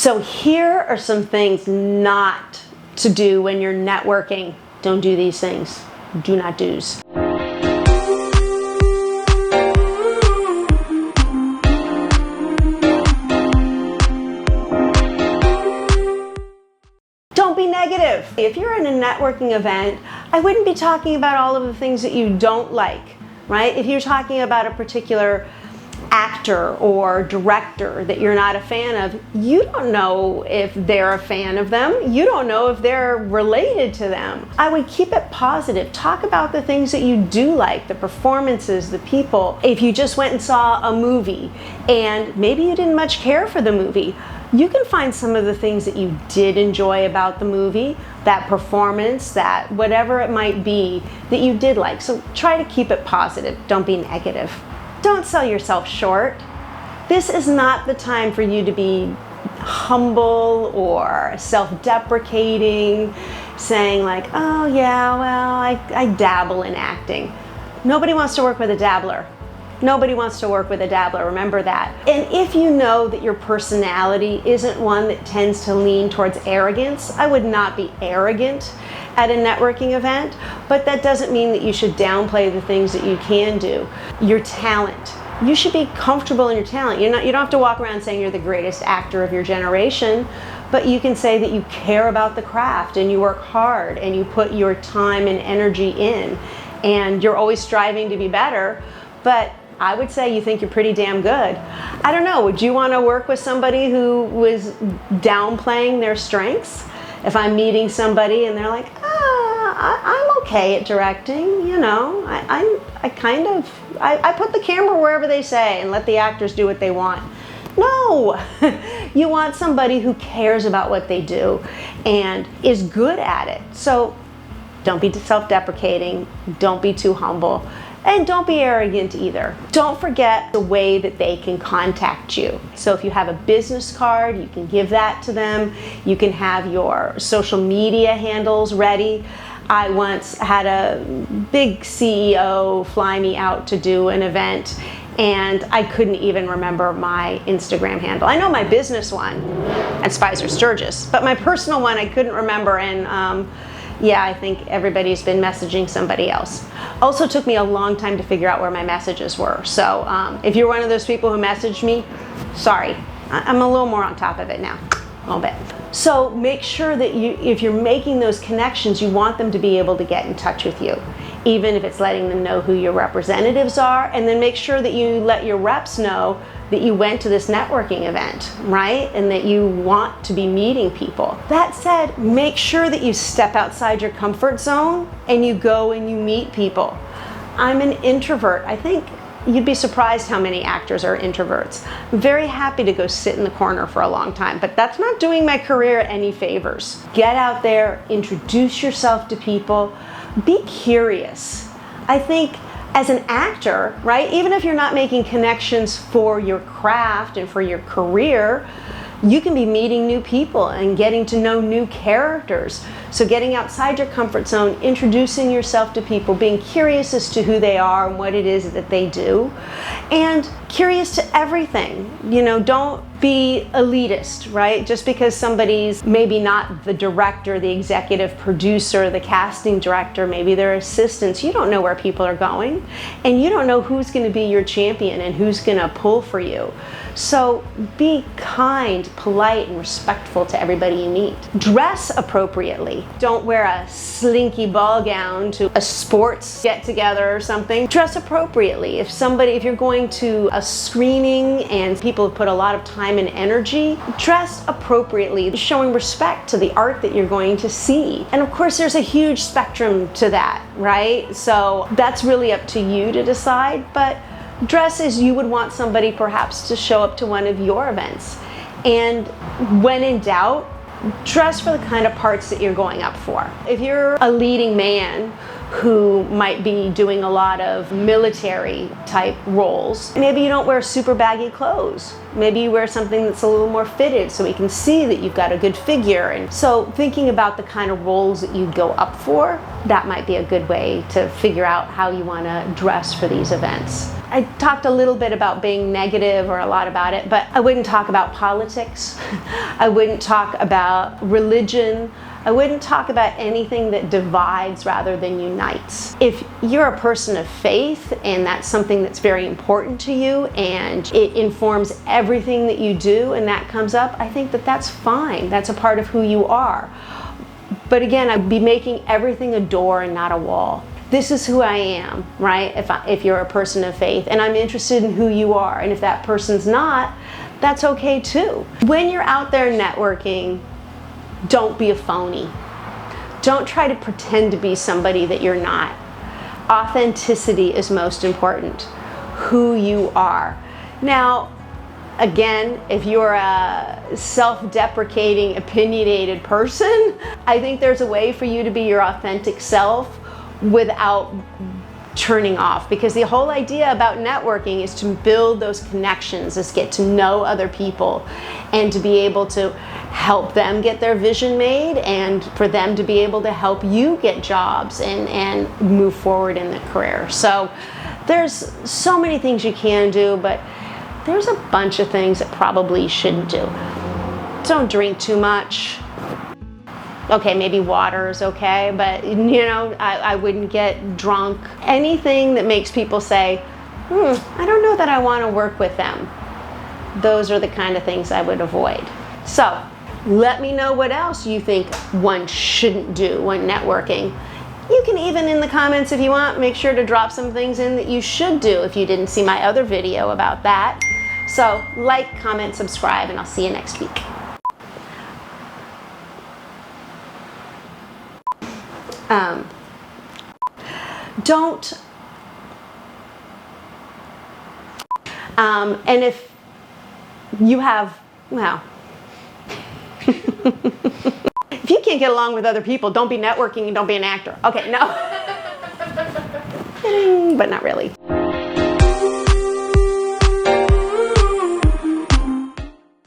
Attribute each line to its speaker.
Speaker 1: So here are some things not to do when you're networking. Don't do these things. Do not do's. Don't be negative. If you're in a networking event, I wouldn't be talking about all of the things that you don't like, right? If you're talking about a particular actor or director that you're not a fan of, you don't know if they're a fan of them. You don't know if they're related to them. I would keep it positive. Talk about the things that you do like, the performances, the people. If you just went and saw a movie and maybe you didn't much care for the movie, you can find some of the things that you did enjoy about the movie, that performance, that whatever it might be that you did like. So try to keep it positive. Don't be negative. Don't sell yourself short. This is not the time for you to be humble or self-deprecating, saying like, oh yeah, well, I dabble in acting. Nobody wants to work with a dabbler. Nobody wants to work with a dabbler, remember that. And if you know that your personality isn't one that tends to lean towards arrogance, I would not be arrogant at a networking event, but that doesn't mean that you should downplay the things that you can do. Your talent. You should be comfortable in your talent. You don't have to walk around saying you're the greatest actor of your generation, but you can say that you care about the craft and you work hard and you put your time and energy in and you're always striving to be better, but I would say you think you're pretty damn good. I don't know, would you want to work with somebody who was downplaying their strengths? If I'm meeting somebody and they're like, I'm okay at directing, you know, I put the camera wherever they say and let the actors do what they want. No, you want somebody who cares about what they do and is good at it. So don't be self-deprecating, don't be too humble. And don't be arrogant either. Don't forget the way that they can contact you. So if you have a business card, you can give that to them. You can have your social media handles ready. I once had a big CEO fly me out to do an event and I couldn't even remember my Instagram handle. I know my business one at Spicer Sturgis, but my personal one I couldn't remember, and yeah, I think everybody's been messaging somebody else. Also took me a long time to figure out where my messages were. So if you're one of those people who messaged me, sorry. I'm a little more on top of it now, a little bit. So make sure that if you're making those connections, you want them to be able to get in touch with you, even if it's letting them know who your representatives are, and then make sure that you let your reps know that you went to this networking event, right? And that you want to be meeting people. That said, make sure that you step outside your comfort zone and you go and you meet people. I'm an introvert. I think you'd be surprised how many actors are introverts. I'm very happy to go sit in the corner for a long time, but that's not doing my career any favors. Get out there, introduce yourself to people, be curious. I think as an actor, right, even if you're not making connections for your craft and for your career, you can be meeting new people and getting to know new characters. So getting outside your comfort zone, introducing yourself to people, being curious as to who they are and what it is that they do, and curious to everything. You know, don't be elitist, right? Just because somebody's maybe not the director, the executive producer, the casting director, maybe their assistants, you don't know where people are going, and you don't know who's going to be your champion and who's going to pull for you. So be kind, polite, and respectful to everybody you meet. Dress appropriately. Don't wear a slinky ball gown to a sports get-together or something. Dress appropriately. If you're going to a screening and people have put a lot of time and energy, dress appropriately, showing respect to the art that you're going to see. And of course, there's a huge spectrum to that, right? So that's really up to you to decide, but dress as you would want somebody perhaps to show up to one of your events. And when in doubt, dress for the kind of parts that you're going up for. If you're a leading man who might be doing a lot of military type roles. Maybe you don't wear super baggy clothes. Maybe you wear something that's a little more fitted so we can see that you've got a good figure. And so thinking about the kind of roles that you'd go up for, that might be a good way to figure out how you want to dress for these events. I talked a little bit about being negative, or a lot about it, but I wouldn't talk about politics. I wouldn't talk about religion. I wouldn't talk about anything that divides rather than unites. If you're a person of faith and that's something that's very important to you and it informs everything that you do and that comes up, I think that that's fine. That's a part of who you are. But again, I'd be making everything a door and not a wall. This is who I am, right? If you're a person of faith, and I'm interested in who you are, and if that person's not, that's okay too. When you're out there networking, don't be a phony. Don't try to pretend to be somebody that you're not. Authenticity is most important. Who you are. Now, again, if you're a self-deprecating, opinionated person, I think there's a way for you to be your authentic self without turning off, because the whole idea about networking is to build those connections, is get to know other people and to be able to help them get their vision made, and for them to be able to help you get jobs and move forward in the career. So there's so many things you can do, but there's a bunch of things that probably you shouldn't do. Don't drink too much. Okay, maybe water is okay, but you know, I wouldn't get drunk. Anything that makes people say, I don't know that I want to work with them. Those are the kind of things I would avoid. So let me know what else you think one shouldn't do when networking. You can even, in the comments if you want, make sure to drop some things in that you should do if you didn't see my other video about that. So like, comment, subscribe, and I'll see you next week. And if you have, well, if you can't get along with other people, don't be networking and don't be an actor. Okay, no. But not really.